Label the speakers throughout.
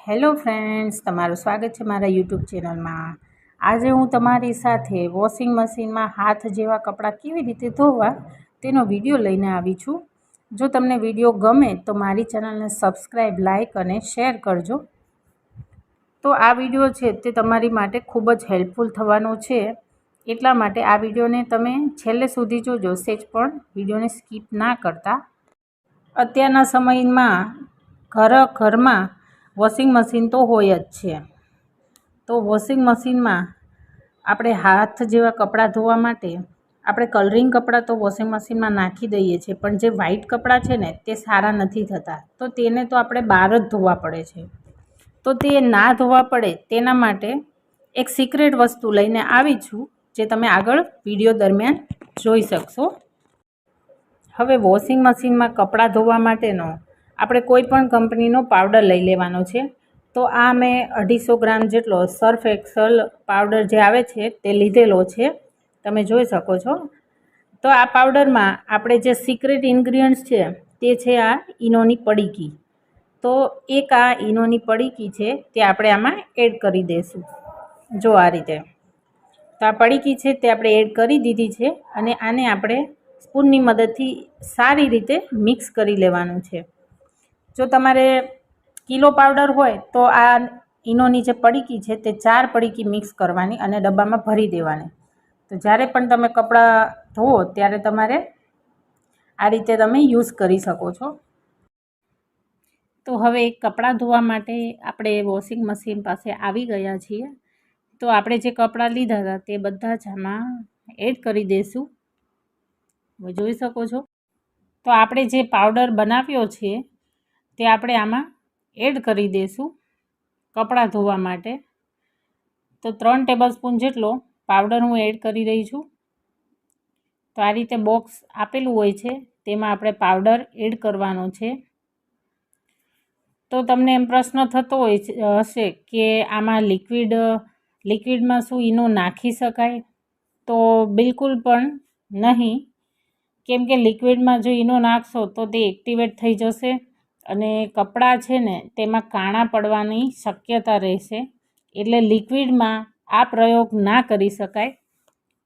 Speaker 1: Hello friends, તમારું સ્વાગત છે મારા યુટ્યુબ ચેનલમાં। આજે હું તમારી સાથે વોશિંગ મશીનમાં હાથ જેવા કપડાં કેવી રીતે ધોવા તેનો વિડીયો લઈને આવી છું। જો તમને વિડીયો ગમે તો મારી ચેનલને સબસ્ક્રાઈબ, લાઇક અને શેર કરજો। તો આ વિડીયો છે તે તમારી માટે ખૂબ જ હેલ્પફુલ થવાનો છે, એટલા માટે આ વિડીયોને તમે છેલ્લે સુધી જોજો, સેજ પણ વિડીયોને સ્કીપ ના કરતા। અત્યારના સમયમાં ઘરમાં વોશિંગ મશીન તો હોય જ છે, તો વોશિંગ મશીનમાં આપણે હાથ જેવા કપડાં ધોવા માટે આપણે કલરિંગ કપડાં તો વોશિંગ મશીનમાં નાખી દઈએ છીએ, પણ જે વ્હાઇટ કપડાં છે ને તે સારા નથી થતા, તો તેને તો આપણે બહાર જ ધોવા પડે છે। તો તે ના ધોવા પડે તેના માટે એક સિક્રેટ વસ્તુ લઈને આવી છું, જે તમે આગળ વિડીયો દરમિયાન જોઈ શકશો। હવે વોશિંગ મશીનમાં કપડાં ધોવા માટેનો આપણે કોઈ પણ કંપનીનો પાવડર લઈ લેવાનો છે। તો આ મેં 250 ગ્રામ જેટલો સર્ફ એક્સેલ પાવડર જે આવે છે તે લીધેલો છે, તમે જોઈ શકો છો। તો આ પાવડરમાં આપણે જે સિક્રેટ ઇન્ગ્રીડિયન્ટ્સ છે તે છે આ ઈનોની પડીકી। તો એક આ ઈનોની પડીકી છે તે આપણે આમાં એડ કરી દઈશું। જો આ રીતે તો આ પડીકી છે તે આપણે એડ કરી દીધી છે, અને આને આપણે સ્પૂનની મદદથી સારી રીતે મિક્સ કરી લેવાનું છે। જો તમારે કિલો પાવડર હોય તો આ ઈનોની જે પડીકી છે તે 4 પડીકી મિક્સ કરવાની અને ડબ્બામાં ભરી દેવાની। તો જ્યારે પણ તમે કપડાં ધોવો ત્યારે તમારે આ રીતે તમે યુઝ કરી શકો છો। તો હવે કપડાં ધોવા માટે આપણે વોશિંગ મશીન પાસે આવી ગયા છીએ। તો આપણે જે કપડાં લીધા હતા તે બધા જ આમાં એડ કરી દઈશું, તમે જોઈ શકો છો। તો આપણે જે પાવડર બનાવ્યો છે તે આપણે આમાં એડ કરી દઈશું કપડાં ધોવા માટે। તો 3 ટેબલસ્પૂન જેટલો પાવડર હું એડ કરી રહી છું। તો આ રીતે બોક્સ આપેલું હોય છે તેમાં આપણે પાવડર એડ કરવાનો છે। તો તમને એમ પ્રશ્ન થતો હશે કે આમાં લિક્વિડમાં શું ઈનો નાખી શકાય? તો બિલકુલ પણ નહીં, કેમ કે લિક્વિડમાં જો ઈનો નાખશો તો તે એક્ટિવેટ થઈ જશે અને કપડાં છે ને તેમાં કાણા પડવાની શક્યતા રહેશે, એટલે લિક્વિડમાં આ પ્રયોગ ના કરી શકાય।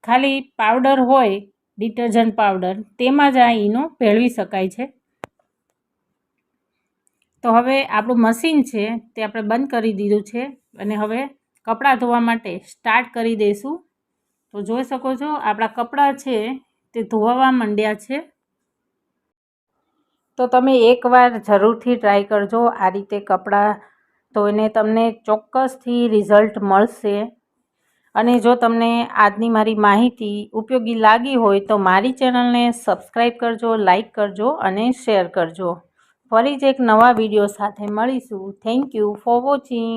Speaker 1: ખાલી પાવડર હોય, ડિટર્જન્ટ પાવડર, તેમાં જ આ ઈનો ભેળવી શકાય છે। તો હવે આપણું મશીન છે તે આપણે બંધ કરી દીધું છે, અને હવે કપડાં ધોવા માટે સ્ટાર્ટ કરી દઈશું। તો જોઈ શકો છો આપણા કપડાં છે તે ધોવા માંડ્યા છે। તો તમે એકવાર જરૂરથી ટ્રાય કરજો, આ રીતે કપડાં ધોઈને તમને ચોક્કસથી રિઝલ્ટ મળશે। અને જો તમને આજની મારી માહિતી ઉપયોગી લાગી હોય તો મારી ચેનલને સબસ્ક્રાઈબ કરજો, લાઈક કરજો અને શેર કરજો। ફરી જ એક નવા વિડીયો સાથે મળીશું। Thank you for watching.